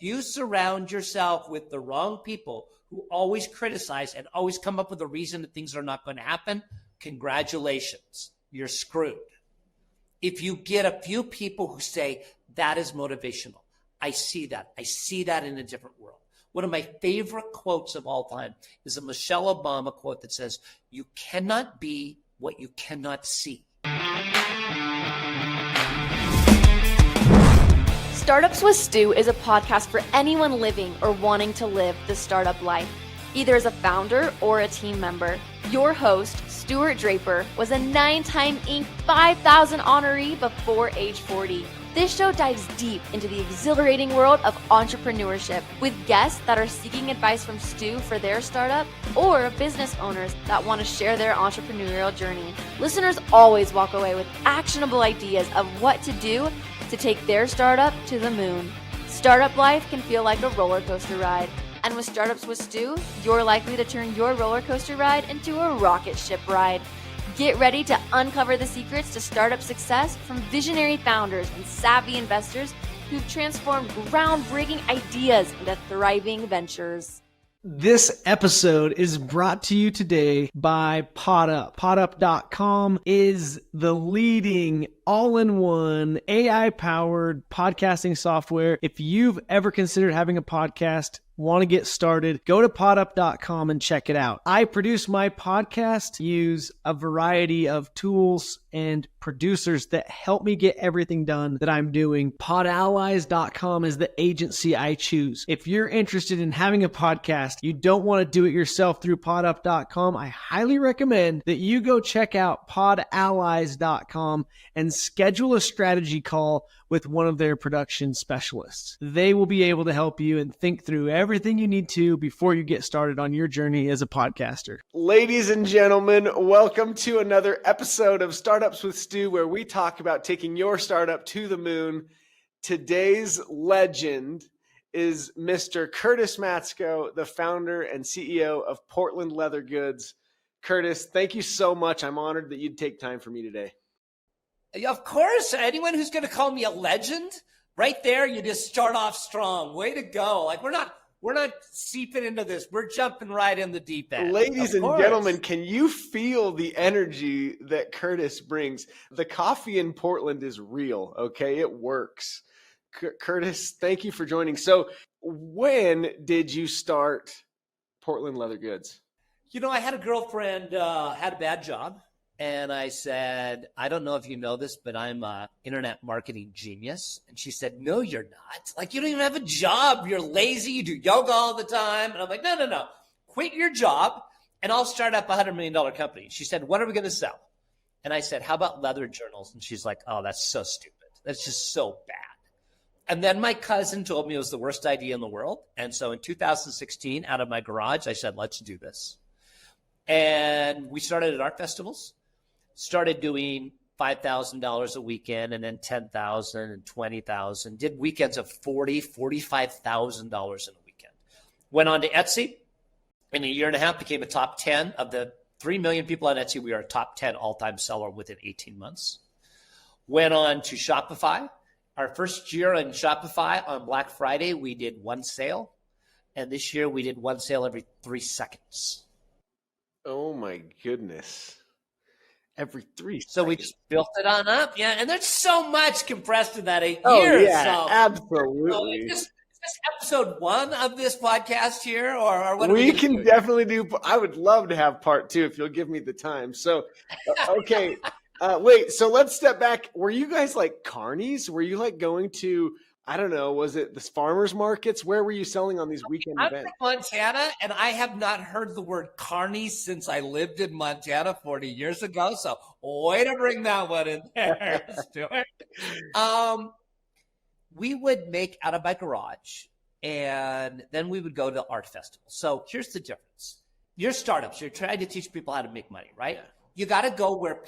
you surround yourself with the wrong people who always criticize and always come up with a reason that things are not going to happen, congratulations, you're screwed. If you get a few people who say, that is motivational, I see that in a different world. One of my favorite quotes of all time is a Michelle Obama quote that says, you cannot be what you cannot see. Startups with Stu is a podcast for anyone living or wanting to live the startup life, either as a founder or a team member. Your host, Stuart Draper, was a 9-time Inc. 5000 honoree before age 40. This show dives deep into the exhilarating world of entrepreneurship with guests that are seeking advice from Stu for their startup or business owners that want to share their entrepreneurial journey. Listeners always walk away with actionable ideas of what to do to take their startup to the moon. Startup life can feel like a roller coaster ride. And with Startups with Stu, you're likely to turn your roller coaster ride into a rocket ship ride. Get ready to uncover the secrets to startup success from visionary founders and savvy investors who've transformed groundbreaking ideas into thriving ventures. This episode is brought to you today by PodUp. PodUp.com is the leading all-in-one AI-powered podcasting software. If you've ever considered having a podcast, want to get started, go to podup.com and check it out. I produce my podcast, use a variety of tools and producers that help me get everything done that I'm doing. Podallies.com is the agency I choose. If you're interested in having a podcast, you don't want to do it yourself through podup.com, I highly recommend that you go check out podallies.com and schedule a strategy call with one of their production specialists. They will be able to help you and think through everything you need to before you get started on your journey as a podcaster. Ladies and gentlemen, welcome to another episode of Startups with Stu, where we talk about taking your startup to the moon. Today's legend is Mr. Curtis Matsko, the founder and CEO of Portland Leather Goods. Curtis, thank you so much. I'm honored that you'd take time for me today. Of course, anyone who's going to call me a legend, right there, you just start off strong. Way to go. Like we're not seeping into this. We're jumping right in the deep end. Ladies and gentlemen, can you feel the energy that Curtis brings? The coffee in Portland is real, okay? It works. Curtis, thank you for joining. So when did you start Portland Leather Goods? You know, I had a girlfriend, had a bad job. And I said, I don't know if you know this, but I'm an internet marketing genius. And she said, no, you're not. Like, you don't even have a job. You're lazy. You do yoga all the time. And I'm like, no. Quit your job and I'll start up a $100 million company. She said, what are we going to sell? And I said, how about leather journals? And she's like, oh, that's so stupid. That's just so bad. And then my cousin told me it was the worst idea in the world. And so in 2016, out of my garage, I said, let's do this. And we started at art festivals. Started doing $5,000 a weekend and then $10,000 and $20,000. Did weekends of $40,000, $45,000 in a weekend. Went on to Etsy. In a year and a half, became a top 10 of the 3 million people on Etsy. We are a top 10 all-time seller within 18 months. Went on to Shopify. Our first year on Shopify on Black Friday, we did one sale. And this year we did one sale every 3 seconds. Oh my goodness. Every 3 seconds. So we just built it on up. Yeah. And there's so much compressed in that 8 years. Oh, yeah, so, absolutely. So is this episode 1 of this podcast here? Or what? We can definitely do. I would love to have part 2 if you'll give me the time. So, okay. Wait, so let's step back. Were you guys like carnies? Were you like going to, I don't know, was it the farmers markets? Where were you selling on these weekend events? I'm from Montana, and I have not heard the word carny since I lived in Montana 40 years ago. So way to bring that one in there, Stuart. We would make out of my garage, and then we would go to art festivals. So here's the difference. You're startups. You're trying to teach people how to make money, right? Yeah. You got to go where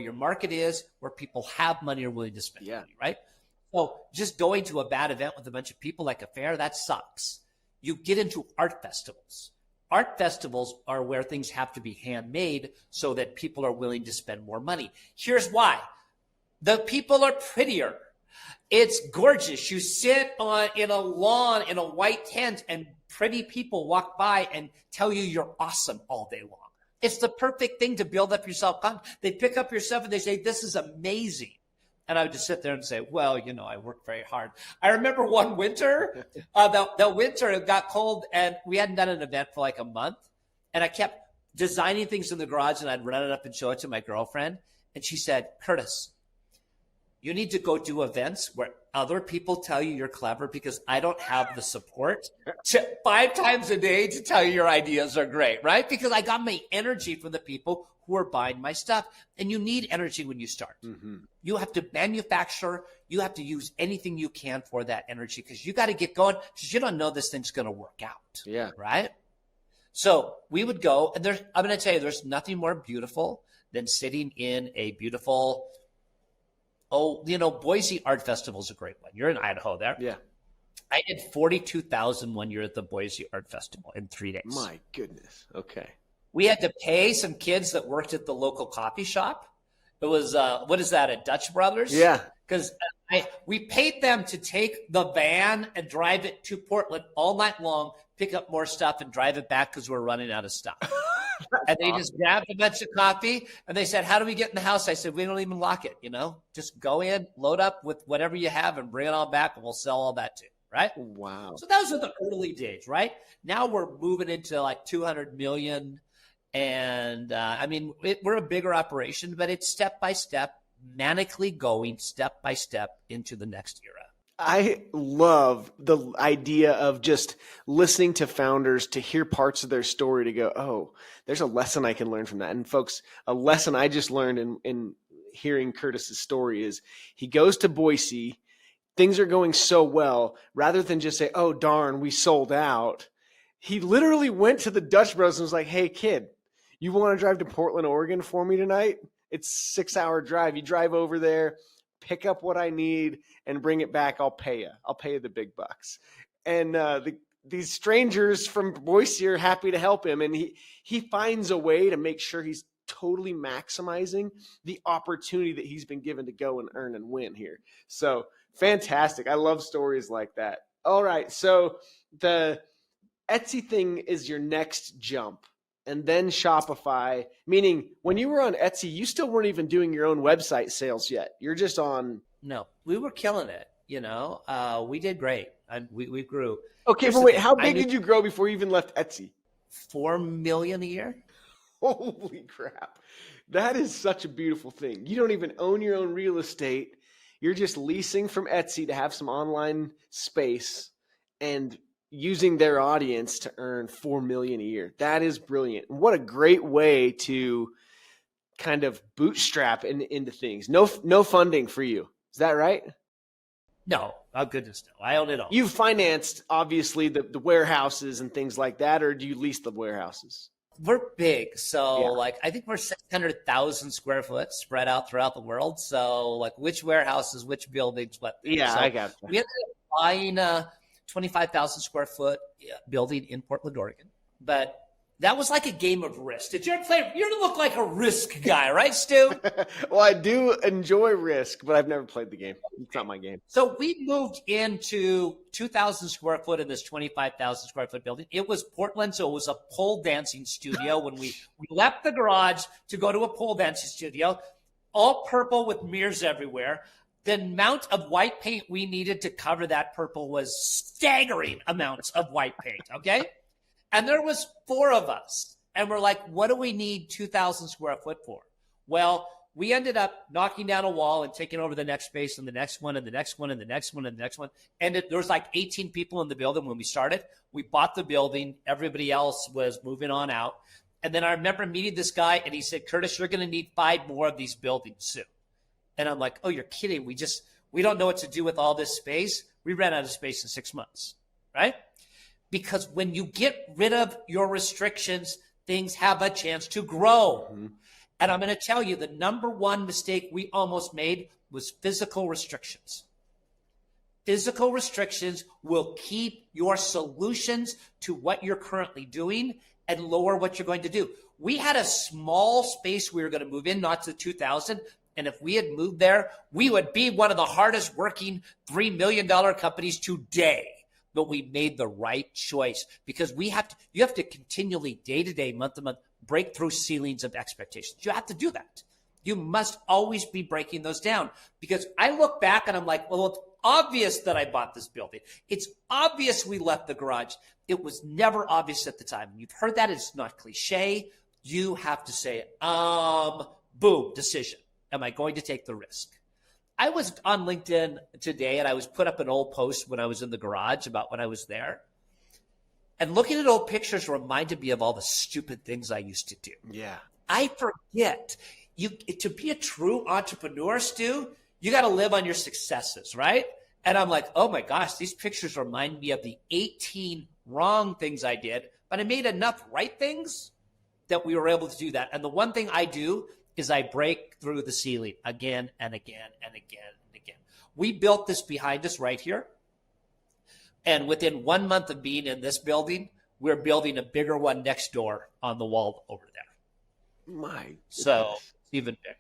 your market is, where people have money or willing to spend money, right? So just going to a bad event with a bunch of people like a fair, that sucks. You get into art festivals. Art festivals are where things have to be handmade so that people are willing to spend more money. Here's why. The people are prettier. It's gorgeous. You sit in a lawn in a white tent and pretty people walk by and tell you you're awesome all day long. It's the perfect thing to build up your self-confidence. They pick up your stuff and they say, this is amazing. And I would just sit there and say, well, I work very hard. I remember one winter, the winter, it got cold and we hadn't done an event for like a month. And I kept designing things in the garage and I'd run it up and show it to my girlfriend. And she said, Curtis, you need to go do events where other people tell you you're clever because I don't have the support 5 times a day to tell you your ideas are great, right? Because I got my energy from the people who are buying my stuff. And you need energy when you start. Mm-hmm. You have to manufacture. You have to use anything you can for that energy because you got to get going because you don't know this thing's going to work out. Yeah. Right? So we would go, and I'm going to tell you, there's nothing more beautiful than sitting in a beautiful, Boise Art Festival is a great one. You're in Idaho there. Yeah. I did 42,000 one year at the Boise Art Festival in 3 days. My goodness. Okay. We had to pay some kids that worked at the local coffee shop. It was, what is that, at Dutch Brothers? Yeah. Because we paid them to take the van and drive it to Portland all night long, pick up more stuff and drive it back because we're running out of stuff. And they just grabbed a bunch of coffee and they said, how do we get in the house? I said, we don't even lock it, just go in, load up with whatever you have and bring it all back and we'll sell all that too. Right? Wow. So those are the early days, right? Now we're moving into like 200 million. And we're a bigger operation, but it's step by step, manically going step by step into the next era. I love the idea of just listening to founders to hear parts of their story to go, oh, there's a lesson I can learn from that. And folks, a lesson I just learned in hearing Curtis's story is he goes to Boise, things are going so well, rather than just say, oh, darn, we sold out. He literally went to the Dutch Bros and was like, hey, kid, you want to drive to Portland, Oregon for me tonight? It's a 6-hour drive. You drive over there, pick up what I need, and bring it back. I'll pay you. I'll pay you the big bucks. And these strangers from Boise are happy to help him. And he finds a way to make sure he's totally maximizing the opportunity that he's been given to go and earn and win here. So fantastic. I love stories like that. All right. So the Etsy thing is your next jump. And then Shopify, meaning when you were on Etsy, you still weren't even doing your own website sales yet. You're just on. No, we were killing it. We did great. We grew. Okay, but wait, how big did you grow before you even left Etsy? 4 million a year. Holy crap. That is such a beautiful thing. You don't even own your own real estate. You're just leasing from Etsy to have some online space and using their audience to earn 4 million a year. That is brilliant. What a great way to kind of bootstrap into things. No funding for you. Is that right? No. Oh, goodness, no. I own it all. You've financed, obviously, the warehouses and things like that, or do you lease the warehouses? We're big. So, I think we're 600,000 square foot spread out throughout the world. So, which warehouses, which buildings, what? Yeah, so I got that. We ended up buying 25,000 square foot building in Portland, Oregon. But that was like a game of Risk. Did you ever play? You look like a Risk guy, right, Stu? Well, I do enjoy Risk, but I've never played the game. It's not my game. So we moved into 2,000 square foot in this 25,000 square foot building. It was Portland, so it was a pole dancing studio. When we left the garage to go to a pole dancing studio, all purple with mirrors everywhere. The amount of white paint we needed to cover that purple was staggering amounts of white paint, okay? And there was 4 of us. And we're like, what do we need 2,000 square foot for? Well, we ended up knocking down a wall and taking over the next space and the next one and the next one and the next one and the next one. And there was like 18 people in the building when we started. We bought the building. Everybody else was moving on out. And then I remember meeting this guy and he said, Curtis, you're going to need 5 more of these buildings soon. And I'm like, oh, you're kidding. We don't know what to do with all this space. We ran out of space in 6 months, right? Because when you get rid of your restrictions, things have a chance to grow. Mm-hmm. And I'm going to tell you, the number one mistake we almost made was physical restrictions. Physical restrictions will keep your solutions to what you're currently doing and lower what you're going to do. We had a small space we were going to move in, not to 2,000. And if we had moved there, we would be one of the hardest working $3 million companies today. But we made the right choice because you have to continually, day to day, month to month, break through ceilings of expectations. You have to do that. You must always be breaking those down, because I look back and I'm like, well, it's obvious that I bought this building. It's obvious we left the garage. It was never obvious at the time. You've heard that. It's not cliche. You have to say, boom, decision. Am I going to take the risk? I was on LinkedIn today and I was put up an old post when I was in the garage about when I was there. And looking at old pictures reminded me of all the stupid things I used to do. Yeah. I forget. To be a true entrepreneur, Stu, you got to live on your successes, right? And I'm like, oh my gosh, these pictures remind me of the 18 wrong things I did, but I made enough right things that we were able to do that. And the one thing I do is I break through the ceiling again and again and again and again. We built this behind us right here. And within 1 month of being in this building, we're building a bigger one next door on the wall over there. So it's even bigger.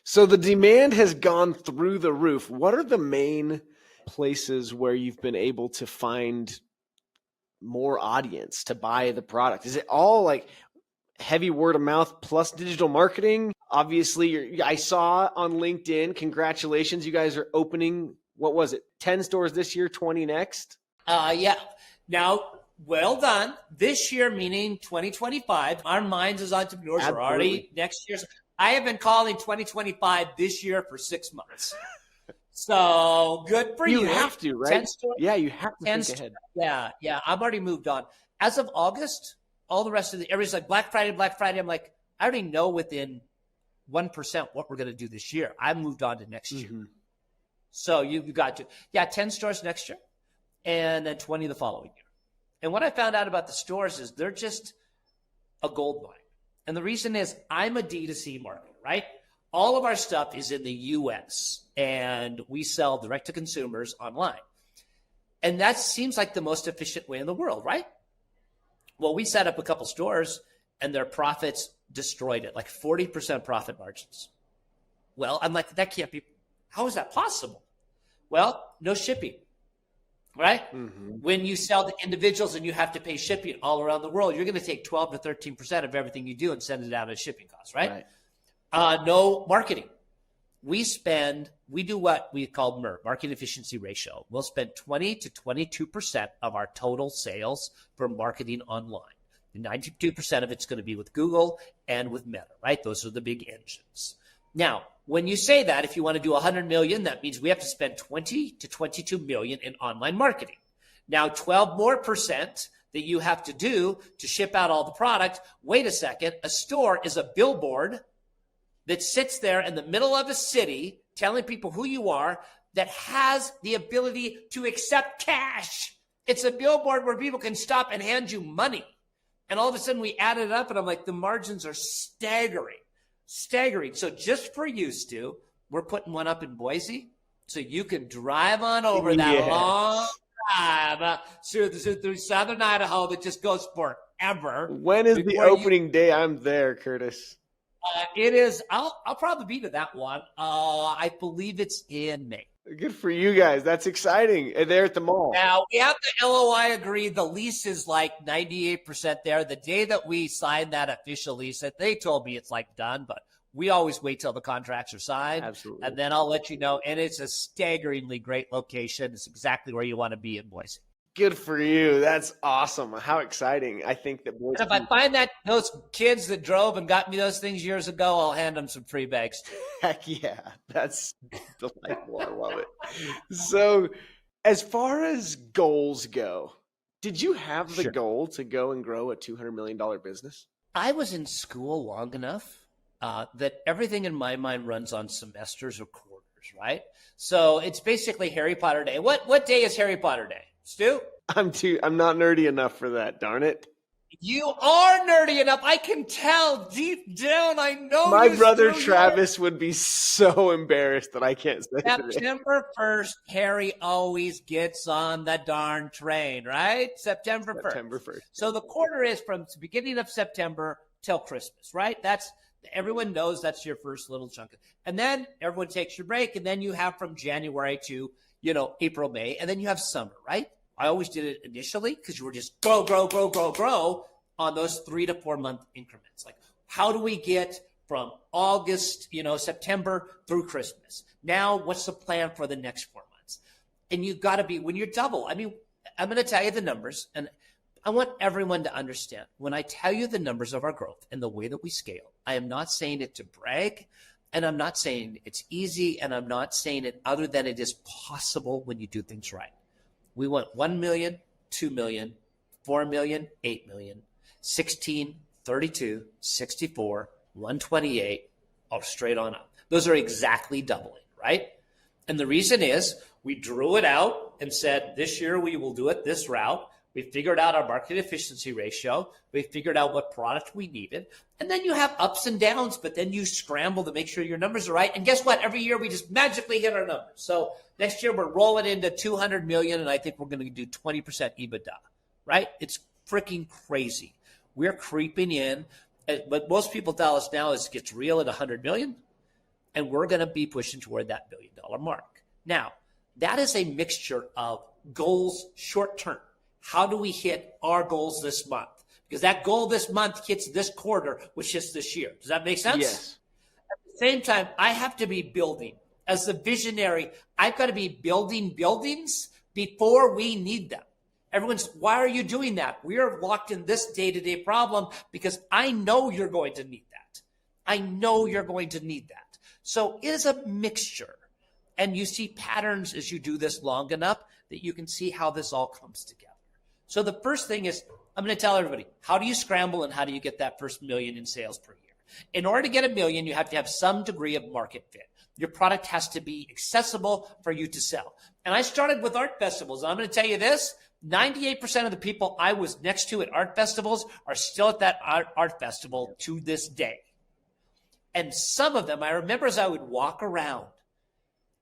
So the demand has gone through the roof. What are the main places where you've been able to find more audience to buy the product? Is it all like heavy word of mouth plus digital marketing? Obviously, I saw on LinkedIn, congratulations, you guys are opening, what was it, 10 stores this year, 20 next? Yeah. Now, well done. This year, meaning 2025, our minds as entrepreneurs are already next year. I have been calling 2025 this year for 6 months. So good for you. You have to, right? 10 stores, yeah, you have to think ahead. Yeah. I've already moved on. As of August, all the rest of everybody's like Black Friday. I'm like, I already know within 1% what we're going to do this year. I moved on to next year. So you've got to, 10 stores next year and then 20 the following year. And what I found out about the stores is they're just a gold mine. And the reason is I'm a D2C marketer, right? All of our stuff is in the US and we sell direct to consumers online. And that seems like the most efficient way in the world, right? Well, we set up a couple stores and their profits destroyed it, like 40% profit margins. Well, I'm like, that can't be, how is that possible? Well, no shipping, right? When you sell to individuals and you have to pay shipping all around the world, you're going to take 12 to 13% of everything you do and send it out as shipping costs, right? No marketing. We do what we call MER, marketing efficiency ratio. We'll spend 20 to 22% of our total sales for marketing online. And 92% of it's going to be with Google and with Meta, right? Those are the big engines. Now, when you say that, if you want to do 100 million, that means we have to spend 20 to 22 million in online marketing. Now, 12% more that you have to do to ship out all the product. Wait a second. A store is a billboard that sits there in the middle of a city telling people who you are, that has the ability to accept cash. It's a billboard where people can stop and hand you money. And all of a sudden we added it up and I'm like, the margins are staggering. So just for you, Stu, we're putting one up in Boise so you can drive on over that long drive through southern Idaho that just goes forever. When is the opening day? I'm there, Curtis. It is. I'll probably be to that one. I believe it's in May. Good for you guys. That's exciting. And they're at the mall. Now, we have the LOI agreed. The lease is like 98% there. The day that we signed that official lease, they told me it's like done, but we always wait till the contracts are signed. Absolutely. And then I'll let you know. And it's a staggeringly great location. It's exactly where you want to be in Boise. Good for you. That's awesome. How exciting. I think that Boise. And if I find that those kids that drove and got me those things years ago, I'll hand them some free bags. Heck yeah. That's delightful. I love it. So as far as goals go, did you have the goal to go and grow a $200 million business? I was in school long enough that everything in my mind runs on semesters or quarters, right? So it's basically Harry Potter Day. What day is Harry Potter Day? Stu? I'm not nerdy enough for that, darn it. You are nerdy enough. I can tell deep down. I know my brother Travis would be so embarrassed that I can't say September 1st, Harry always gets on the darn train, right? September 1st. September 1st. So the quarter is from the beginning of September till Christmas, right? That's Everyone knows that's your first little chunk. And then everyone takes your break. And then you have from January to, April, May. And then you have summer, right? I always did it initially because you were just grow on those 3 to 4 month increments. Like, how do we get from August, September through Christmas? Now, what's the plan for the next 4 months? And you've got to be, when you're double, I'm going to tell you the numbers, and I want everyone to understand when I tell you the numbers of our growth and the way that we scale, I am not saying it to brag, and I'm not saying it's easy, and I'm not saying it other than it is possible when you do things right. We went 1 million, 2 million, 4 million, 8 million, 16, 32, 64, 128, straight on up. Those are exactly doubling, right? And the reason is we drew it out and said, this year we will do it this route. We figured out our market efficiency ratio. We figured out what product we needed. And then you have ups and downs, but then you scramble to make sure your numbers are right. And guess what? Every year we just magically hit our numbers. So next year we're rolling into 200 million, and I think we're going to do 20% EBITDA, right? It's freaking crazy. We're creeping in. What most people tell us now is it gets real at 100 million, and we're going to be pushing toward that $1 billion mark. Now, that is a mixture of goals short term. How do we hit our goals this month? Because that goal this month hits this quarter, which hits this year. Does that make sense? Yes. At the same time, I have to be building. As the visionary, I've got to be building buildings before we need them. Everyone's, why are you doing that? We are locked in this day-to-day problem because I know you're going to need that. I know you're going to need that. So it is a mixture. And you see patterns as you do this long enough that you can see how this all comes together. So the first thing is, I'm going to tell everybody, how do you scramble and how do you get that first $1 million in sales per year? In order to get $1 million, you have to have some degree of market fit. Your product has to be accessible for you to sell. And I started with art festivals. And I'm going to tell you this, 98% of the people I was next to at art festivals are still at that art festival to this day. And some of them, I remember as I would walk around,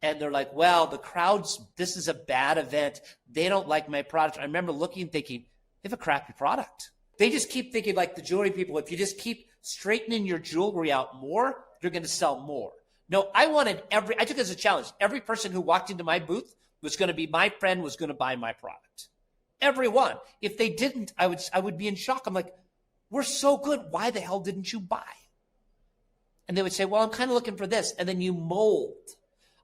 and they're like, well, the crowds, this is a bad event. They don't like my product. I remember looking and thinking, they have a crappy product. They just keep thinking like the jewelry people, if you just keep straightening your jewelry out more, you're going to sell more. No, I took it as a challenge. Every person who walked into my booth was going to be my friend, was going to buy my product. Everyone. If they didn't, I would be in shock. I'm like, we're so good. Why the hell didn't you buy? And they would say, well, I'm kind of looking for this. And then you mold.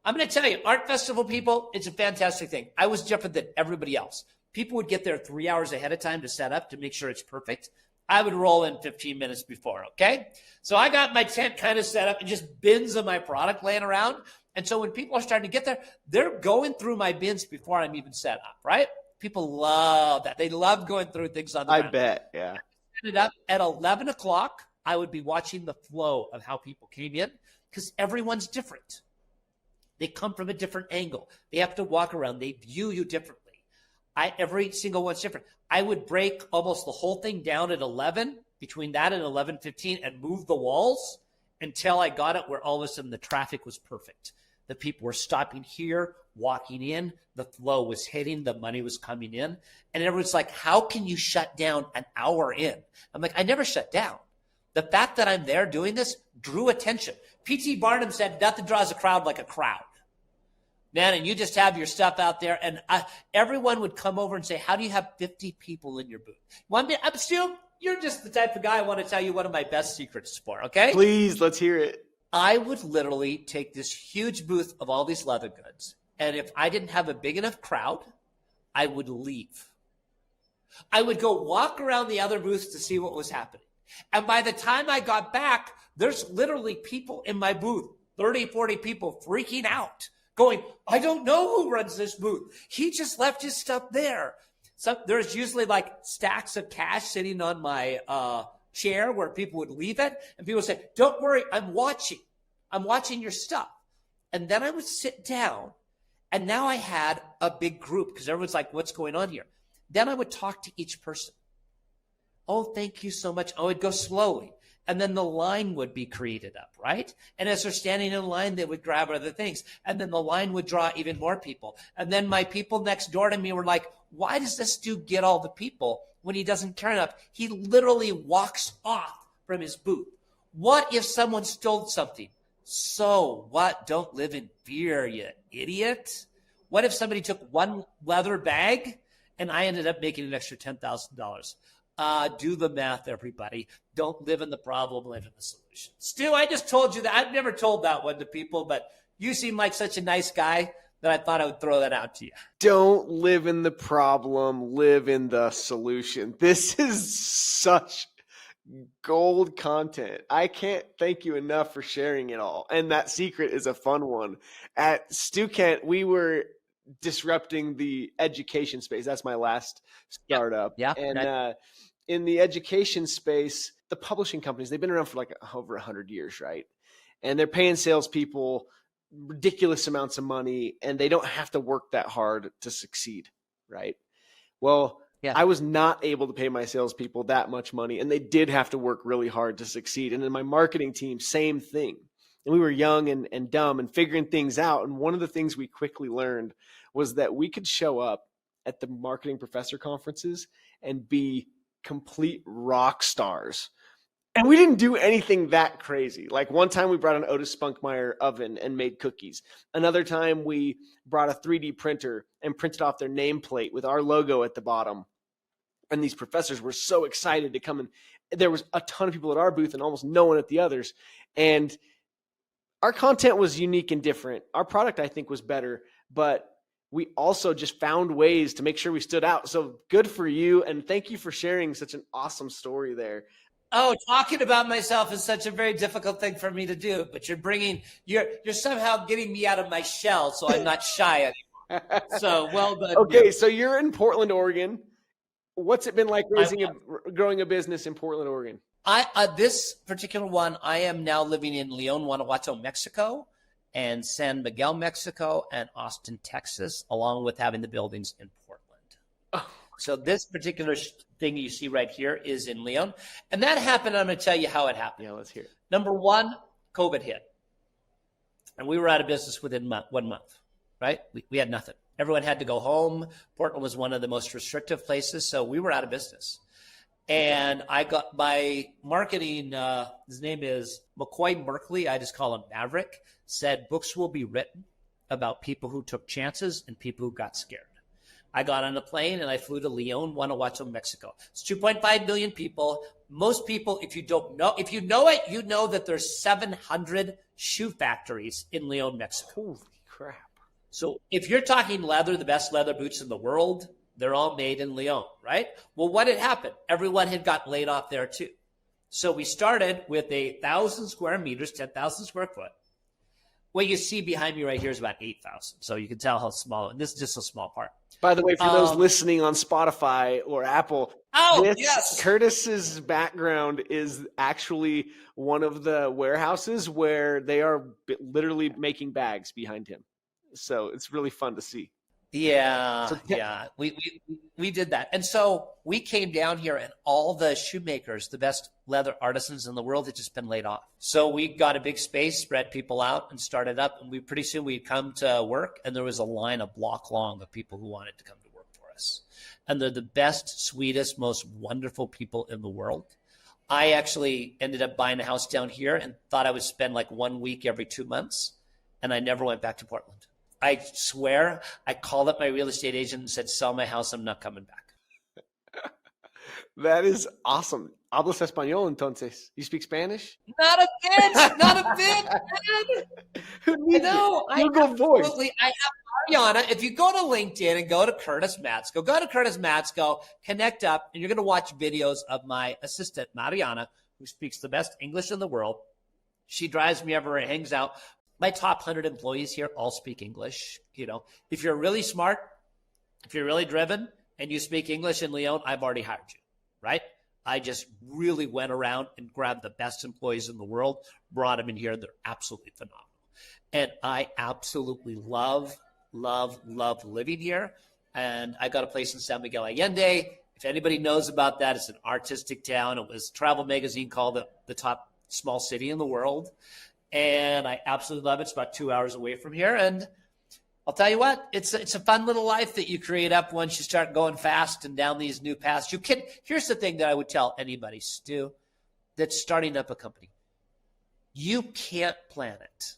I'm going to tell you, art festival people, it's a fantastic thing. I was different than everybody else. People would get there 3 hours ahead of time to set up to make sure it's perfect. I would roll in 15 minutes before, okay? So I got my tent kind of set up and just bins of my product laying around. And so when people are starting to get there, they're going through my bins before I'm even set up, right? People love that. They love going through things on the ground. I bet, yeah. I set it up at 11 o'clock. I would be watching the flow of how people came in because everyone's different. They come from a different angle. They have to walk around. They view you differently. Every single one's different. I would break almost the whole thing down at 11, between that and 11:15, and move the walls until I got it where all of a sudden the traffic was perfect. The people were stopping here, walking in, the flow was hitting, the money was coming in. And everyone's like, how can you shut down an hour in? I'm like, I never shut down. The fact that I'm there doing this drew attention. P.T. Barnum said, nothing draws a crowd like a crowd. Man, and you just have your stuff out there, and everyone would come over and say, how do you have 50 people in your booth? Stu, you're just the type of guy I want to tell you one of my best secrets for, okay? Please, let's hear it. I would literally take this huge booth of all these leather goods, and if I didn't have a big enough crowd, I would leave. I would go walk around the other booths to see what was happening. And by the time I got back, there's literally people in my booth, 30, 40 people freaking out, going, I don't know who runs this booth. He just left his stuff there. So there's usually like stacks of cash sitting on my chair where people would leave it. And people would say, don't worry, I'm watching. I'm watching your stuff. And then I would sit down. And now I had a big group because everyone's like, what's going on here? Then I would talk to each person. Oh, thank you so much. Oh, it'd go slowly. And then the line would be created up, right? And as they're standing in line, they would grab other things. And then the line would draw even more people. And then my people next door to me were like, why does this dude get all the people when he doesn't care enough? He literally walks off from his booth. What if someone stole something? So what? Don't live in fear, you idiot. What if somebody took one leather bag and I ended up making an extra $10,000? Do the math, everybody. Don't live in the problem, live in the solution. Stu, I just told you that. I've never told that one to people, but you seem like such a nice guy that I thought I would throw that out to you. Don't live in the problem, live in the solution. This is such gold content. I can't thank you enough for sharing it all. And that secret is a fun one. At Stu Kent, we were disrupting the education space. That's my last startup. Yeah. And in the education space, the publishing companies, they've been around for like over 100 years, right? And they're paying salespeople ridiculous amounts of money, and they don't have to work that hard to succeed, right? Well, yeah. I was not able to pay my salespeople that much money, and they did have to work really hard to succeed. And in my marketing team, same thing. And we were young and dumb and figuring things out. And one of the things we quickly learned was that we could show up at the marketing professor conferences and be complete rock stars. And we didn't do anything that crazy. Like one time we brought an Otis Spunkmeyer oven and made cookies. Another time we brought a 3D printer and printed off their nameplate with our logo at the bottom. And these professors were so excited to come in. There was a ton of people at our booth and almost no one at the others. And our content was unique and different. Our product, I think, was better, but we also just found ways to make sure we stood out. So good for you. And thank you for sharing such an awesome story there. Oh, talking about myself is such a very difficult thing for me to do, but you're somehow getting me out of my shell, so I'm not shy anymore. So well done. Okay, so you're in Portland, Oregon. What's it been like growing a business in Portland, Oregon? This particular one, I am now living in León, Guanajuato, Mexico, and San Miguel, Mexico, and Austin, Texas, along with having the buildings in Portland. Oh. So this particular thing you see right here is in León. And that happened, I'm going to tell you how it happened. Yeah, let's hear it. Number one, COVID hit. And we were out of business within 1 month, right? We had nothing. Everyone had to go home. Portland was one of the most restrictive places, so we were out of business. And I got my marketing, his name is McCoy Merkley, I just call him Maverick, said books will be written about people who took chances and people who got scared. I got on a plane and I flew to León, Guanajuato, Mexico. It's 2.5 million people. Most people, if you know it, you know that there's 700 shoe factories in León, Mexico. Holy crap. So if you're talking leather, the best leather boots in the world, they're all made in León, right? Well, what had happened? Everyone had gotten laid off there too. So we started with 1,000 square meters, 10,000 square foot. What you see behind me right here is about 8,000. So you can tell how small, and this is just a small part. By the way, for those listening on Spotify or Apple, yes. Curtis's background is actually one of the warehouses where they are literally making bags behind him. So it's really fun to see. Yeah, we did that. And so we came down here and all the shoemakers, the best leather artisans in the world, had just been laid off. So we got a big space, spread people out and started up. And pretty soon we'd come to work and there was a line a block long of people who wanted to come to work for us. And they're the best, sweetest, most wonderful people in the world. I actually ended up buying a house down here and thought I would spend like 1 week every 2 months. And I never went back to Portland. I swear, I called up my real estate agent and said, sell my house, I'm not coming back. That is awesome. Hablas español, entonces. You speak Spanish? Not a bit, man. Who No, I have Mariana. If you go to LinkedIn and go to Curtis Matsko, connect up, and you're going to watch videos of my assistant, Mariana, who speaks the best English in the world. She drives me everywhere and hangs out. My top 100 employees here all speak English. You know, if you're really smart, if you're really driven, and you speak English in León, I've already hired you, right? I just really went around and grabbed the best employees in the world, brought them in here. They're absolutely phenomenal. And I absolutely love living here. And I got a place in San Miguel Allende. If anybody knows about that, it's an artistic town. It was Travel Magazine called it the top small city in the world. And I absolutely love it. It's about 2 hours away from here. And I'll tell you what, it's a fun little life that you create up once you start going fast and down these new paths. Here's the thing that I would tell anybody, Stu, that's starting up a company. You can't plan it.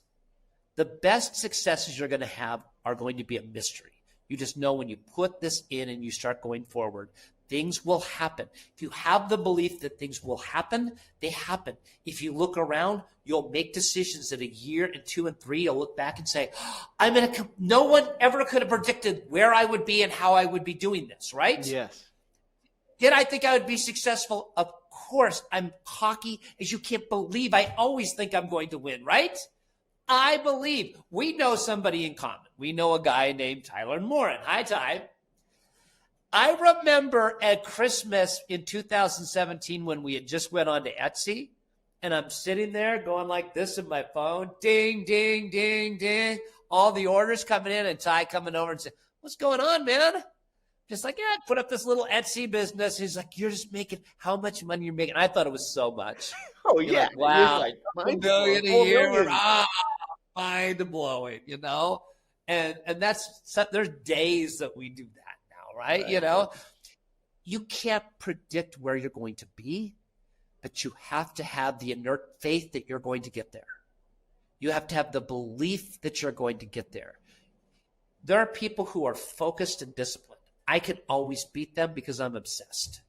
The best successes you're going to have are going to be a mystery. You just know when you put this in and you start going forward, things will happen. If you have the belief that things will happen, they happen. If you look around, you'll make decisions that a year and 2 and 3, you'll look back and say, no one ever could have predicted where I would be and how I would be doing this, right? Yes. Did I think I would be successful? Of course. I'm cocky as you can't believe. I always think I'm going to win, right? I believe. We know somebody in common. We know a guy named Tyler Morin. Hi, Ty. I remember at Christmas in 2017 when we had just went on to Etsy, and I'm sitting there going like this in my phone, ding, ding, ding, ding, all the orders coming in, and Ty coming over and saying, "What's going on, man?" Just like, yeah, put up this little Etsy business. He's like, "You're just making how much money you're making?" I thought it was so much. Oh, You're yeah. like, wow, Like, $1 million a year. Mind blowing, and there's days that we do that now, right? You can't predict where you're going to be, but you have to have the inert faith that you're going to get there. You have to have the belief that you're going to get there. There are people who are focused and disciplined. I can always beat them because I'm obsessed.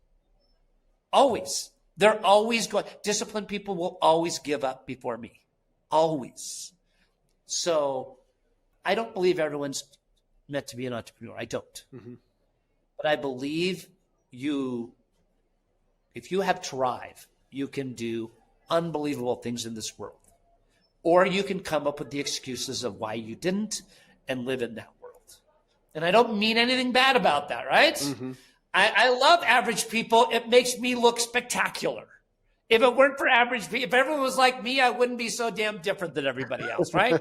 Always. They're always going. Disciplined people will always give up before me. Always. So I don't believe everyone's meant to be an entrepreneur. I don't. Mm-hmm. But I believe if you have drive, you can do unbelievable things in this world. Or you can come up with the excuses of why you didn't and live in that world. And I don't mean anything bad about that, right? Mm-hmm. I love average people. It makes me look spectacular. If it weren't for average people, if everyone was like me, I wouldn't be so damn different than everybody else, right?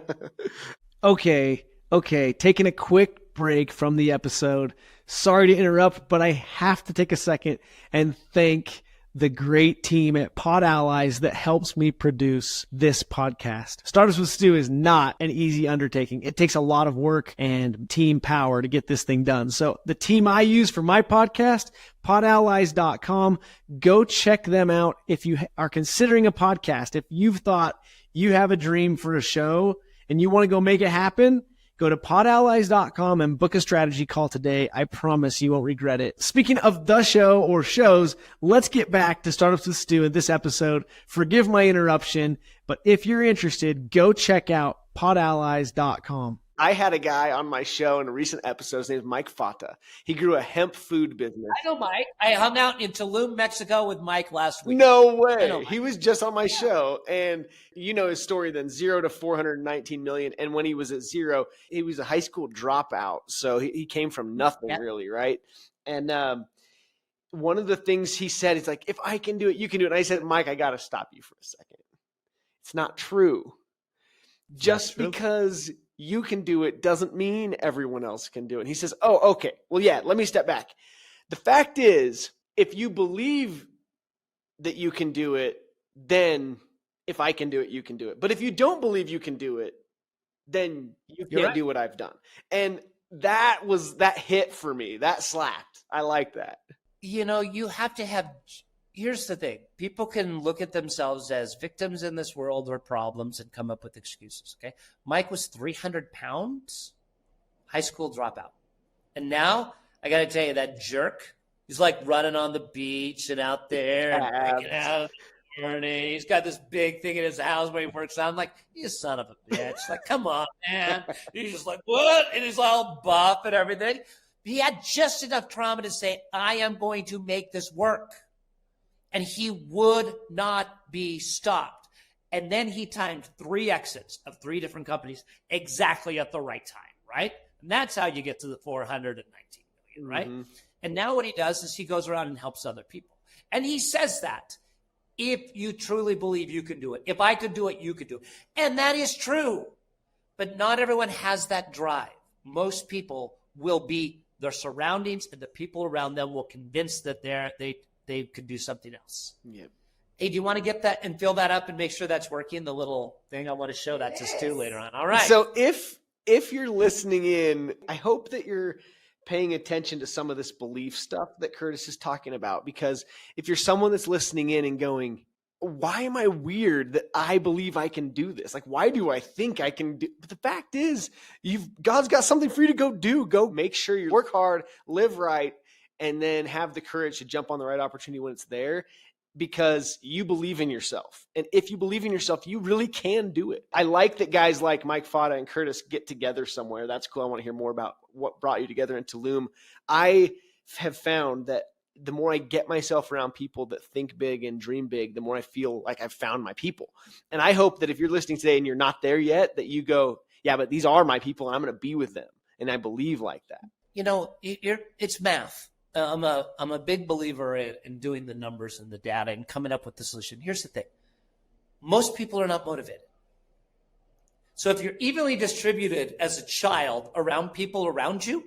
Okay. Taking a quick break from the episode. Sorry to interrupt, but I have to take a second and thank the great team at Pod Allies that helps me produce this podcast. Startups with Stu is not an easy undertaking. It takes a lot of work and team power to get this thing done. So the team I use for my podcast, podallies.com, go check them out. If you are considering a podcast, if you've thought you have a dream for a show and you want to go make it happen, go to podallies.com and book a strategy call today. I promise you won't regret it. Speaking of the show or shows, let's get back to Startups with Stu in this episode. Forgive my interruption, but if you're interested, go check out podallies.com. I had a guy on my show in a recent episode. His name is Mike Fata. He grew a hemp food business. I know Mike. I hung out in Tulum, Mexico with Mike last week. No way. He was just on my show. And you know his story then, 0 to 419 million. And when he was at 0, he was a high school dropout. So he came from nothing really, right? And one of the things he said, he's like, if I can do it, you can do it. And I said, Mike, I got to stop you for a second. It's not true. Just because you can do it doesn't mean everyone else can do it. And he says, oh, okay. Well, yeah, let me step back. The fact is, if you believe that you can do it, then if I can do it, you can do it. But if you don't believe you can do it, then you can't do what I've done. And that hit for me. That slapped. I like that. You have to have, here's the thing. People can look at themselves as victims in this world or problems and come up with excuses, okay? Mike was 300 pounds, high school dropout. And now, I got to tell you, that jerk, he's like running on the beach and out there and breaking out in the morning. He's got this big thing in his house where he works out. I'm like, you son of a bitch. Like, come on, man. He's just like, what? And he's all buff and everything. He had just enough trauma to say, I am going to make this work. And he would not be stopped. And then he timed 3 exits of 3 different companies exactly at the right time, right? And that's how you get to the 419 million, right? Mm-hmm. And now what he does is he goes around and helps other people. And he says that if you truly believe you can do it, if I could do it, you could do it. And that is true. But not everyone has that drive. Most people will be, their surroundings and the people around them will convince that they could do something else. Yeah. Hey, do you want to get that and fill that up and make sure that's working? The little thing I want to show that to Stu later on. All right. So if you're listening in, I hope that you're paying attention to some of this belief stuff that Curtis is talking about, because if you're someone that's listening in and going, why am I weird that I believe I can do this? Like, why do I think I can do? But the fact is, God's got something for you to go do. Go make sure you work hard, live right, and then have the courage to jump on the right opportunity when it's there, because you believe in yourself. And if you believe in yourself, you really can do it. I like that guys like Mike Fata and Curtis get together somewhere. That's cool. I want to hear more about what brought you together in Tulum. I have found that the more I get myself around people that think big and dream big, the more I feel like I've found my people. And I hope that if you're listening today and you're not there yet, that you go, yeah, but these are my people and I'm going to be with them. And I believe like that. You know, it's math. I'm a big believer in doing the numbers and the data and coming up with the solution. Here's the thing. Most people are not motivated. So if you're evenly distributed as a child around people around you,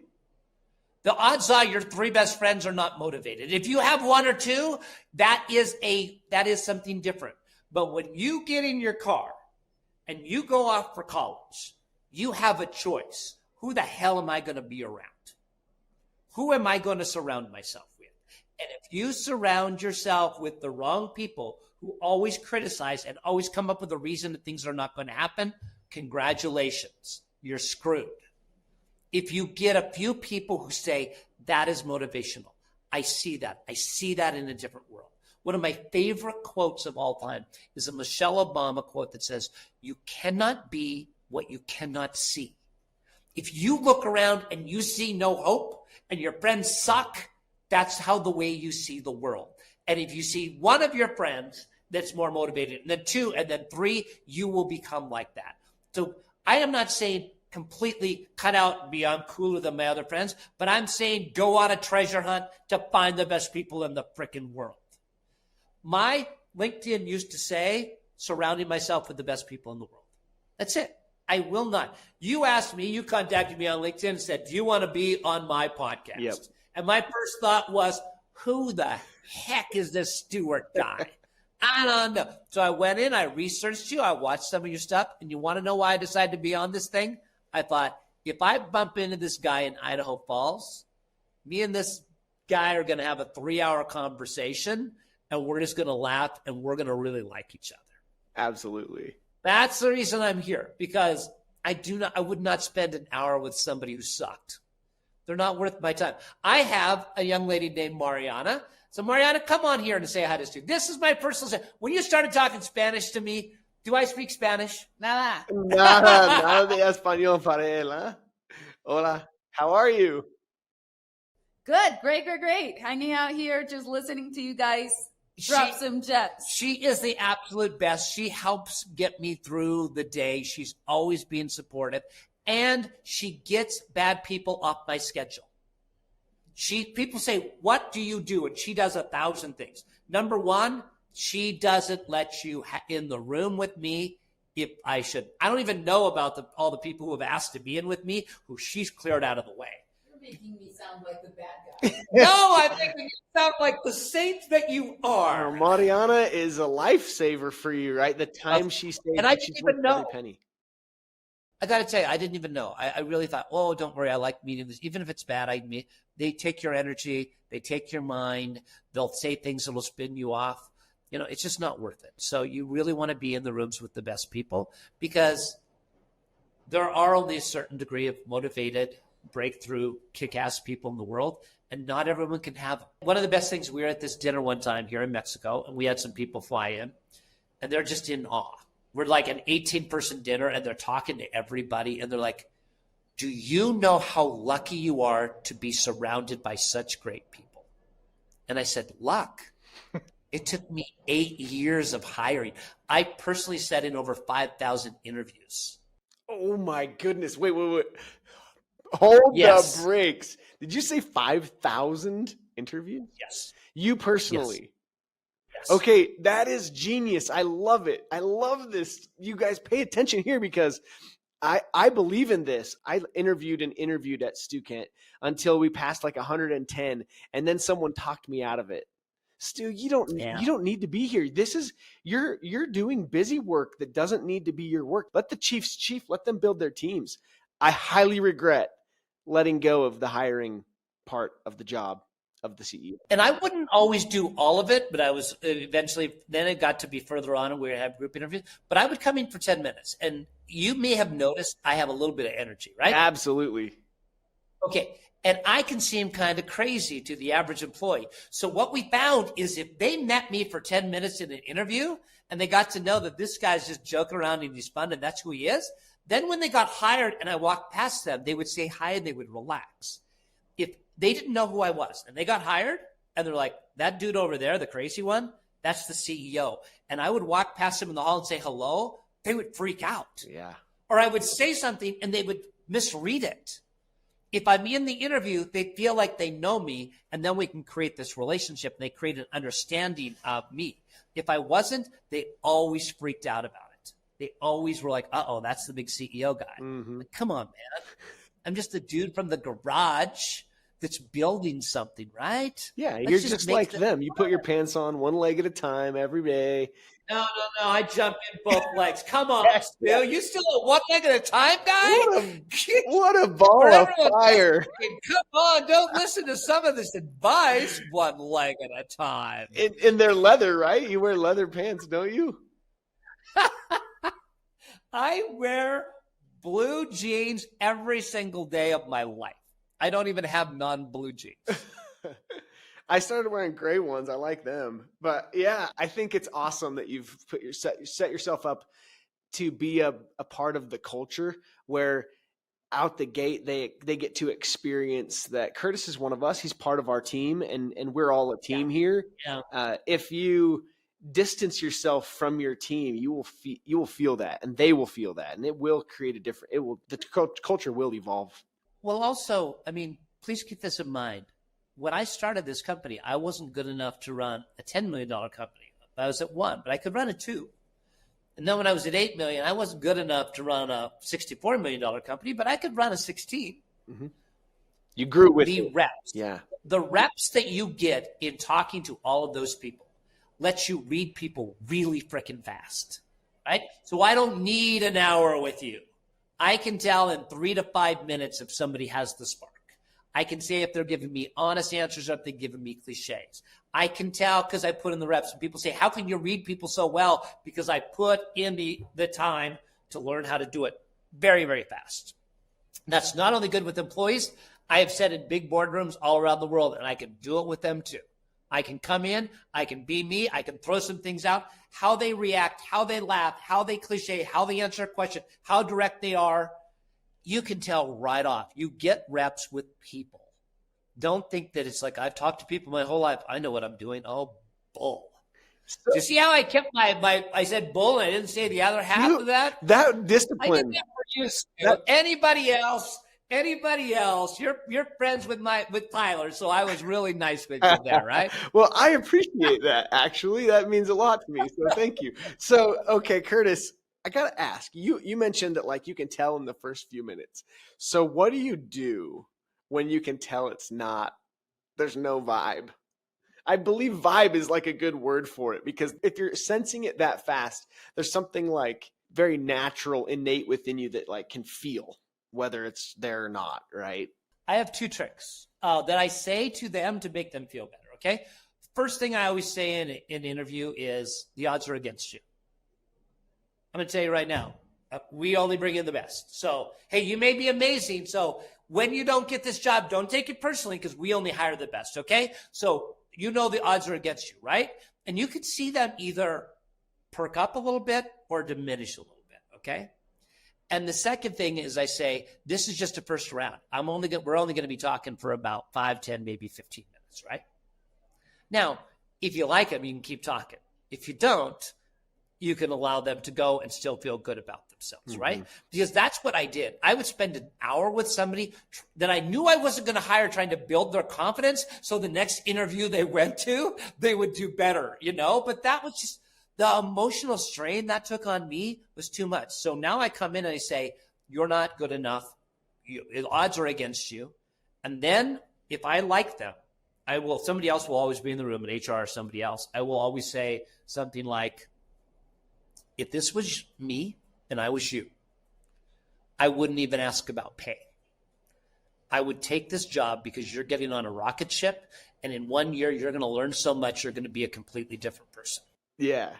the odds are your 3 best friends are not motivated. If you have 1 or 2, that is something different. But when you get in your car and you go off for college, you have a choice. Who the hell am I going to be around? Who am I going to surround myself with? And if you surround yourself with the wrong people who always criticize and always come up with a reason that things are not going to happen, congratulations, you're screwed. If you get a few people who say, that is motivational, I see that. I see that in a different world. One of my favorite quotes of all time is a Michelle Obama quote that says, you cannot be what you cannot see. If you look around and you see no hope and your friends suck, that's how the way you see the world. And if you see one of your friends that's more motivated, and then 2, and then 3, you will become like that. So I am not saying completely cut out and be I'm cooler than my other friends, but I'm saying go on a treasure hunt to find the best people in the freaking world. My LinkedIn used to say, surrounding myself with the best people in the world. That's it. I will not. You asked me, you contacted me on LinkedIn and said, do you want to be on my podcast? Yep. And my first thought was, who the heck is this Stuart guy? I don't know. So I went in, I researched you, I watched some of your stuff, and you want to know why I decided to be on this thing? I thought, if I bump into this guy in Idaho Falls, me and this guy are going to have a 3-hour conversation, and we're just going to laugh, and we're going to really like each other. Absolutely. That's the reason I'm here, because I would not spend an hour with somebody who sucked. They're not worth my time. I have a young lady named Mariana. So Mariana, come on here and say hi to Stu. This is my personal. When you started talking Spanish to me, do I speak Spanish? Nada. Nada de español para él, huh? Hola, how are you? Good, great. Hanging out here, just listening to you guys drop some gems. She is the absolute best. She helps get me through the day. She's always being supportive. And she gets bad people off my schedule. People say, what do you do? And she does 1,000 things. Number 1, she doesn't let you in the room with me if I should. I don't even know about all the people who have asked to be in with me, who she's cleared out of the way. You're making me sound like the bad guy. No, I think you sound like the saint that you are. Mariana is a lifesaver for you, right? The time she stays, and I didn't even know. Every penny. I got to tell you, I didn't even know. I really thought, oh, don't worry. I like meeting this. Even if it's bad, they take your energy. They take your mind. They'll say things that will spin you off. You know, it's just not worth it. So you really want to be in the rooms with the best people, because there are only a certain degree of motivated, breakthrough, kick-ass people in the world, and not everyone can have them. One of the best things, we were at this dinner one time here in Mexico, and we had some people fly in, and they're just in awe. We're like an 18-person dinner, and they're talking to everybody, and they're like, do you know how lucky you are to be surrounded by such great people? And I said, luck? It took me 8 years of hiring. I personally sat in over 5,000 interviews. Oh, my goodness. Wait. Hold the brakes. Did you say 5,000 interviews? Yes. You personally? Yes. Okay, that is genius. I love it. I love this. You guys pay attention here, because I believe in this. I interviewed at StuKent until we passed like 110, and then someone talked me out of it. Stu, you don't need to be here. This is you're doing busy work that doesn't need to be your work. Let the Chiefs chief. Let them build their teams. I highly regret letting go of the hiring part of the job. of the CEO. And I wouldn't always do all of it, but I was eventually, then it got to be further on and we would have group interviews, but I would come in for 10 minutes. And you may have noticed I have a little bit of energy, right? Absolutely. Okay. And I can seem kind of crazy to the average employee. So what we found is if they met me for 10 minutes in an interview and they got to know that this guy's just joking around and he's fun and that's who he is, then when they got hired and I walked past them, they would say hi and they would relax. If they didn't know who I was and they got hired and they're like, that dude over there, the crazy one, that's the CEO. And I would walk past him in the hall and say hello, they would freak out. Yeah. Or I would say something and they would misread it. If I'm in the interview, they feel like they know me, and then we can create this relationship, and they create an understanding of me. If I wasn't, they always freaked out about it. They always were like, uh-oh, that's the big CEO guy. Mm-hmm. Like, come on, man. I'm just a dude from the garage that's building something, right? Yeah, Let's you're just like the them. You put your pants on one leg at a time every day. No. I jump in both legs. Come on, Bill. You still a one leg at a time guy? What a ball of fire. Come on, don't listen to some of this advice. One leg at a time. In their leather, right? You wear leather pants, don't you? I wear blue jeans every single day of my life. I don't even have non-blue jeans. I started wearing gray ones. I like them. But yeah, I think it's awesome that you've set yourself up to be a part of the culture where out the gate they get to experience that Curtis is one of us. He's part of our team and we're all a team here. Yeah. If you distance yourself from your team, you will feel that and they will feel that and it will create the culture will evolve. Well, also, I mean, please keep this in mind. When I started this company, I wasn't good enough to run a $10 million company. I was at 1, but I could run a 2. And then when I was at 8 million, I wasn't good enough to run a $64 million company, but I could run a 16. Mm-hmm. You grew with the it. reps. Yeah. The reps that you get in talking to all of those people lets you read people really freaking fast, right? So I don't need an hour with you. I can tell in 3 to 5 minutes if somebody has the spark. I can say if they're giving me honest answers or if they're giving me cliches. I can tell because I put in the reps. And people say, how can you read people so well? Because I put in the time to learn how to do it very, very fast. That's not only good with employees. I have said in big boardrooms all around the world, and I can do it with them too. I can come in, I can be me, I can throw some things out. How they react, how they laugh, how they cliche, how they answer a question, how direct they are. You can tell right off. You get reps with people. Don't think that it's like I've talked to people my whole life. I know what I'm doing. Oh, bull. Do you see how I kept I said bull and I didn't say the other half of that? That discipline. I did that for you, Stu. Anybody else, you're friends with Tyler, so I was really nice with you there, right? Well, I appreciate that, actually. That means a lot to me, so thank you. So, okay, Curtis, I got to ask, you mentioned that like you can tell in the first few minutes. So what do you do when you can tell there's no vibe? I believe vibe is like a good word for it because if you're sensing it that fast, there's something like very natural, innate within you that like can feel whether it's there or not, right? I have 2 tricks that I say to them to make them feel better, okay? First thing I always say in an interview is the odds are against you. I'm going to tell you right now, we only bring in the best. So, hey, you may be amazing. So when you don't get this job, don't take it personally because we only hire the best, okay? So you know the odds are against you, right? And you can see them either perk up a little bit or diminish a little bit, okay? And the second thing is I say, this is just a first round. We're only going to be talking for about 5, 10, maybe 15 minutes, right? Now, if you like them, you can keep talking. If you don't, you can allow them to go and still feel good about themselves, right? Because that's what I did. I would spend an hour with somebody that I knew I wasn't going to hire trying to build their confidence. So the next interview they went to, they would do better, But that was just the emotional strain that took on me was too much. So now I come in and I say, you're not good enough. The odds are against you. And then if I like them, somebody else will always be in the room, an HR or somebody else. I will always say something like, if this was me and I was you, I wouldn't even ask about pay. I would take this job because you're getting on a rocket ship And in 1 year, you're going to learn so much, you're going to be a completely different person. Yeah.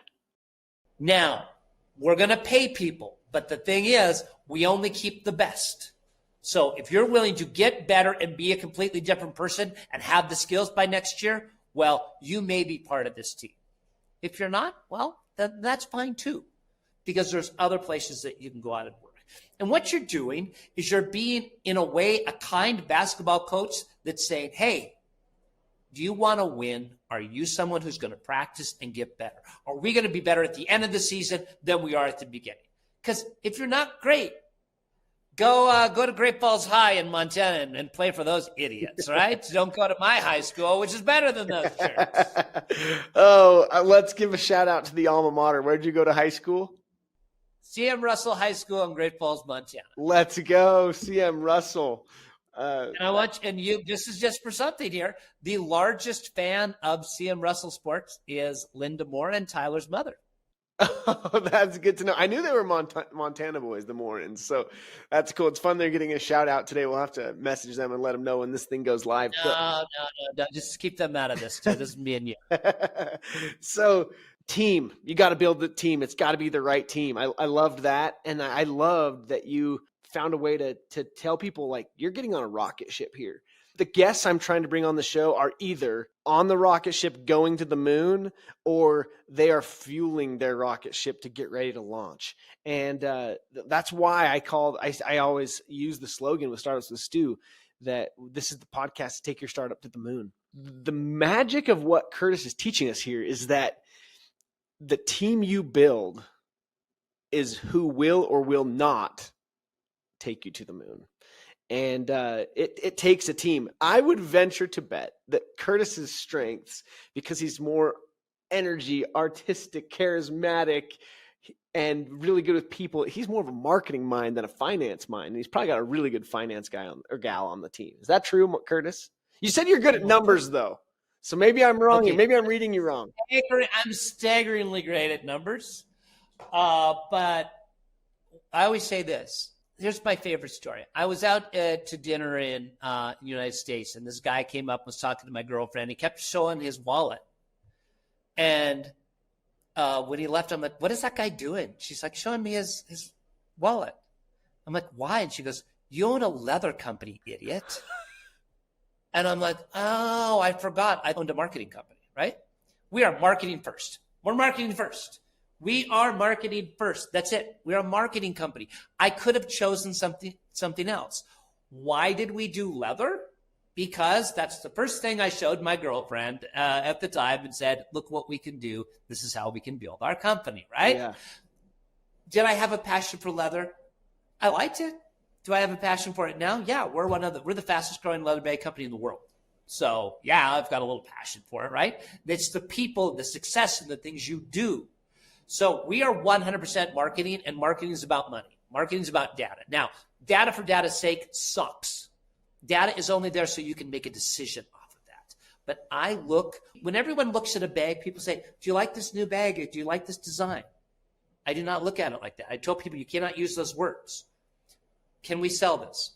Now, we're going to pay people. But the thing is, we only keep the best. So if you're willing to get better and be a completely different person and have the skills by next year, well, you may be part of this team. If you're not, well, then that's fine too, because there's other places that you can go out and work. And what you're doing is you're being, in a way, a kind basketball coach that's saying, hey, do you want to win? Are you someone who's going to practice and get better? Are we going to be better at the end of the season than we are at the beginning? Because if you're not great, go to Great Falls High in Montana and play for those idiots, right? Don't go to my high school, which is better than those jerks. Let's give a shout out to the alma mater. Where'd you go to high school? CM Russell High School in Great Falls, Montana. Let's go, CM Russell. And I want you, this is just for something here. The largest fan of CM Russell sports is Linda Moore and Tyler's mother. Oh, that's good to know. I knew they were Montana boys, the Morans. So that's cool. It's fun they're getting a shout out today. We'll have to message them and let them know when this thing goes live. No. Just keep them out of this too. This is me and you. So team, you got to build the team. It's got to be the right team. I loved that. And I loved that you found a way to tell people, like, you're getting on a rocket ship here. The guests I'm trying to bring on the show are either on the rocket ship going to the moon, or they are fueling their rocket ship to get ready to launch. And that's why I always use the slogan with Startups with Stu, that this is the podcast to take your startup to the moon. The magic of what Curtis is teaching us here is that the team you build is who will or will not take you to the moon. And it takes a team. I would venture to bet that Curtis's strengths, because he's more energy, artistic, charismatic, and really good with people, he's more of a marketing mind than a finance mind. And he's probably got a really good finance guy or gal on the team. Is that true, Curtis? You said you're good at numbers, though. So maybe I'm wrong. Okay. Maybe I'm reading you wrong. I'm staggeringly great at numbers. But I always say this. Here's my favorite story. I was out to dinner in the United States, and this guy came up and was talking to my girlfriend. He kept showing his wallet. And when he left, I'm like, what is that guy doing? She's like, showing me his wallet. I'm like, why? And she goes, you own a leather company, idiot. And I'm like, oh, I forgot. I owned a marketing company, right? We are marketing first. We're marketing first. We are marketing first. That's it. We're a marketing company. I could have chosen something else. Why did we do leather? Because that's the first thing I showed my girlfriend at the time and said, look what we can do. This is how we can build our company, right? Yeah. Did I have a passion for leather? I liked it. Do I have a passion for it now? Yeah, we're the fastest growing leather bag company in the world. So yeah, I've got a little passion for it, right? It's the people, the success, and the things you do. So we are 100% marketing, and marketing is about money. Marketing is about data. Now, data for data's sake sucks. Data is only there so you can make a decision off of that. But when everyone looks at a bag, people say, do you like this new bag? Or do you like this design? I do not look at it like that. I tell people you cannot use those words. Can we sell this?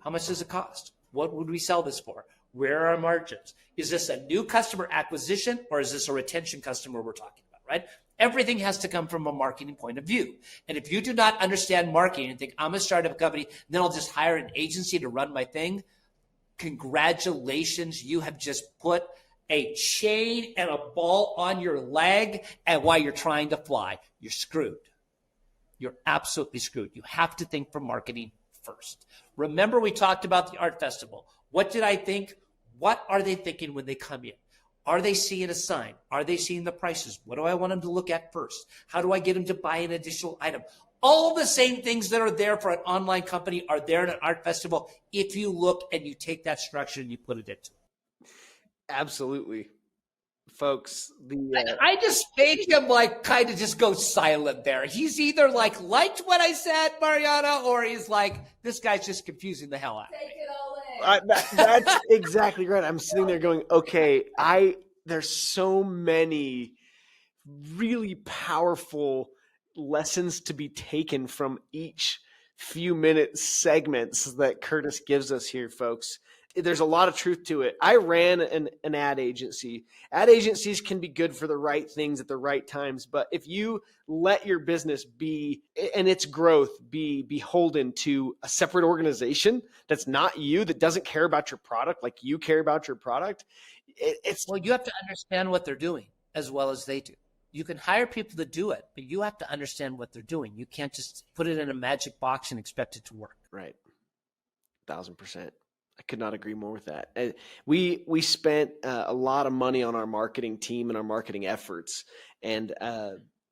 How much does it cost? What would we sell this for? Where are our margins? Is this a new customer acquisition, or is this a retention customer we're talking about, right? Everything has to come from a marketing point of view. And if you do not understand marketing and think, I'm going to start up a company, then I'll just hire an agency to run my thing, congratulations, you have just put a chain and a ball on your leg, and while you're trying to fly, you're screwed. You're absolutely screwed. You have to think from marketing first. Remember, we talked about the art festival. What did I think? What are they thinking when they come in? Are they seeing a sign? Are they seeing the prices? What do I want them to look at first? How do I get them to buy an additional item? All the same things that are there for an online company are there in an art festival if you look and you take that structure and you put it into it. Absolutely. Folks, I just made him kind of just go silent there. He's either liked what I said, Mariana, or he's like, this guy's just confusing the hell out of me. Take it all in. That's exactly right. I'm sitting there going, okay, there's so many really powerful lessons to be taken from each few minute segments that Curtis gives us here, folks. there's a lot of truth to it. I ran an ad agency. Ad agencies can be good for the right things at the right times, but if you let your business be and its growth be beholden to a separate organization that's not you, that doesn't care about your product like you care about your product, well, you have to understand what they're doing as well as they do. You can hire people to do it, but you have to understand what they're doing. You can't just put it in a magic box and expect it to work. Right. 1,000%. I could not agree more with that. We spent a lot of money on our marketing team and our marketing efforts, and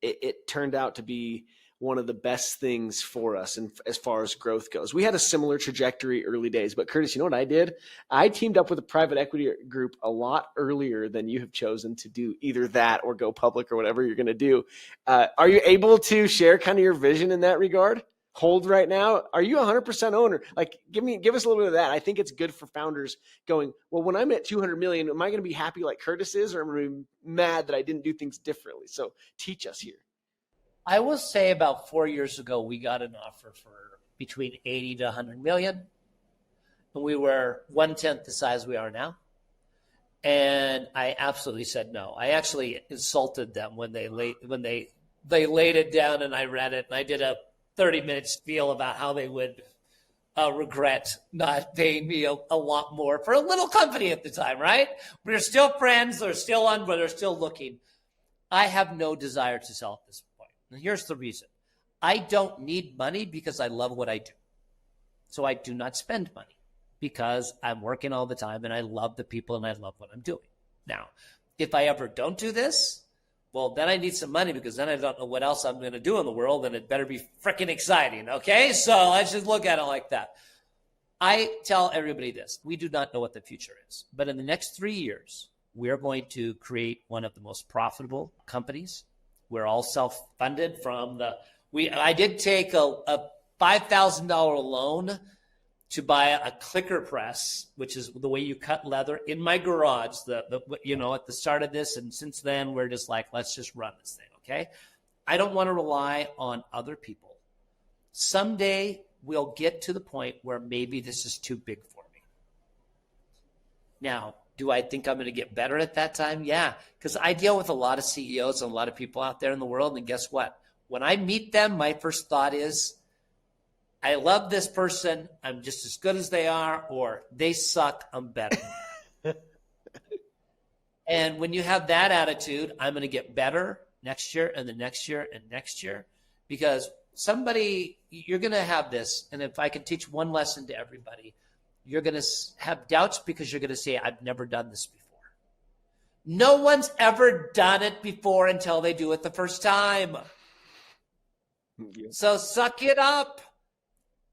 it turned out to be one of the best things for us and as far as growth goes. We had a similar trajectory early days, but Curtis, you know what I did? I teamed up with a private equity group a lot earlier than you have chosen to do either that or go public or whatever you're going to do. Are you able to share kind of your vision in that regard? Hold right now? Are you 100% owner? Like, give us a little bit of that. I think it's good for founders going, well, when I'm at 200 million, am I going to be happy like Curtis is, or am I going to be mad that I didn't do things differently? So teach us here. I will say about 4 years ago, we got an offer for between 80 to 100 million. And we were 1/10 the size we are now. And I absolutely said no. I actually insulted them when they laid it down and I read it. And I did a 30-minute spiel about how they would regret not paying me a lot more for a little company at the time, right? We're still friends. They're still on, but they're still looking. I have no desire to sell at this point. And here's the reason. I don't need money because I love what I do. So I do not spend money because I'm working all the time and I love the people and I love what I'm doing. Now, if I ever don't do this, well, then I need some money because then I don't know what else I'm going to do in the world and it better be freaking exciting, okay? So let's just look at it like that. I tell everybody this. We do not know what the future is. But in the next 3 years, we're going to create one of the most profitable companies. We're all self-funded from I did take a $5,000 loan to buy a clicker press, which is the way you cut leather, in my garage, at the start of this. And since then, we're just like, let's just run this thing, okay? I don't want to rely on other people. Someday, we'll get to the point where maybe this is too big for me. Now, do I think I'm going to get better at that time? Yeah, because I deal with a lot of CEOs and a lot of people out there in the world. And guess what? When I meet them, my first thought is, I love this person. I'm just as good as they are, or they suck. I'm better. And when you have that attitude, I'm going to get better next year and the next year and next year, because you're going to have this. And if I can teach one lesson to everybody, you're going to have doubts because you're going to say, I've never done this before. No one's ever done it before until they do it the first time. Yeah. So suck it up.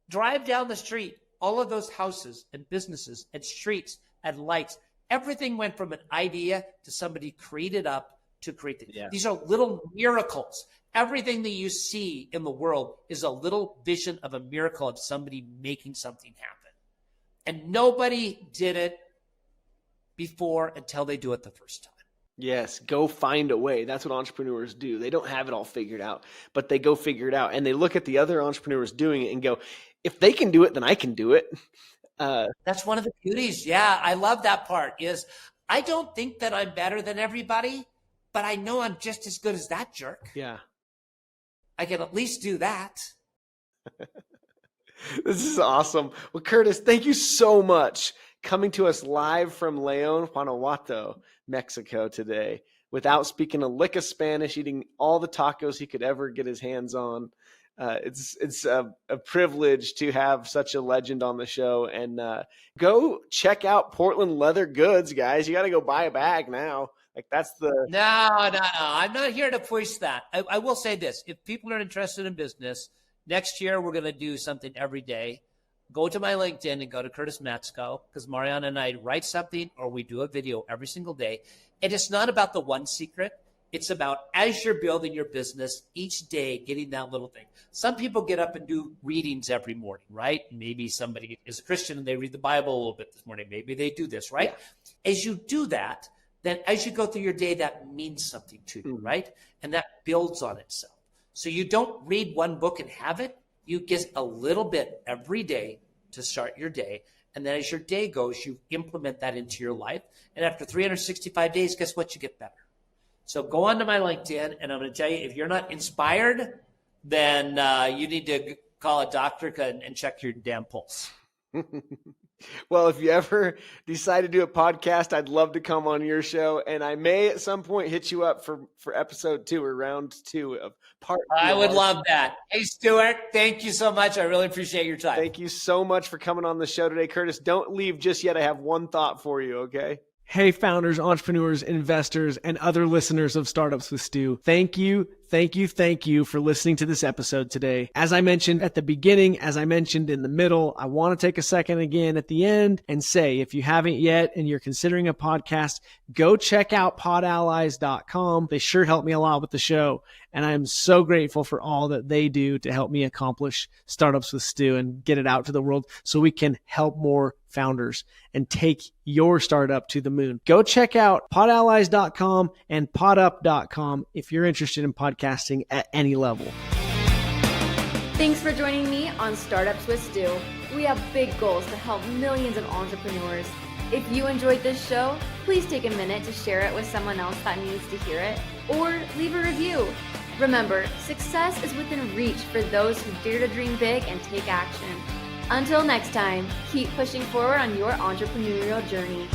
Drive down the street. All of those houses and businesses and streets and lights, everything went from an idea to somebody created up to create it. Yeah. These are little miracles. Everything that you see in the world is a little vision of a miracle of somebody making something happen. And nobody did it before until they do it the first time. Yes, go find a way. That's what entrepreneurs do. They don't have it all figured out, but they go figure it out. And they look at the other entrepreneurs doing it and go, if they can do it, then I can do it. That's one of the beauties. Yeah, I love that part is I don't think that I'm better than everybody, but I know I'm just as good as that jerk. Yeah. I can at least do that. This is awesome. Well, Curtis, thank you so much coming to us live from León, Guanajuato, Mexico today, without speaking a lick of Spanish, eating all the tacos he could ever get his hands on. It's a privilege to have such a legend on the show. And go check out Portland Leather Goods, guys. You got to go buy a bag now. Like that's the No. I'm not here to push that. I will say this: if people are interested in business, next year we're going to do something every day. Go to my LinkedIn and go to Curtis Matsko, because Mariana and I write something or we do a video every single day. And it's not about the one secret. It's about, as you're building your business, each day getting that little thing. Some people get up and do readings every morning, right? Maybe somebody is a Christian and they read the Bible a little bit this morning. Maybe they do this, right? Yeah. As you do that, then as you go through your day, that means something to you, right? And that builds on itself. So you don't read one book and have it. You get a little bit every day to start your day. And then as your day goes, you implement that into your life. And after 365 days, guess what? You get better. So go onto my LinkedIn, and I'm going to tell you, if you're not inspired, then you need to call a doctor and check your damn pulse. Well, if you ever decide to do a podcast, I'd love to come on your show, and I may at some point hit you up for episode 2 or round 2 of part 2. I would love that. Hey, Stuart, thank you so much. I really appreciate your time. Thank you so much for coming on the show today, Curtis. Don't leave just yet. I have one thought for you, okay? Hey, founders, entrepreneurs, investors, and other listeners of Startups with Stu. Thank you for listening to this episode today. As I mentioned at the beginning, as I mentioned in the middle, I want to take a second again at the end and say, if you haven't yet and you're considering a podcast, go check out podallies.com. They sure help me a lot with the show. And I am so grateful for all that they do to help me accomplish Startups with Stu and get it out to the world so we can help more founders and take your startup to the moon. Go check out podallies.com and podup.com if you're interested in podcasting at any level. Thanks for joining me on Startups with Stu. We have big goals to help millions of entrepreneurs. If you enjoyed this show, please take a minute to share it with someone else that needs to hear it, or leave a review. Remember, success is within reach for those who dare to dream big and take action. Until next time, keep pushing forward on your entrepreneurial journey.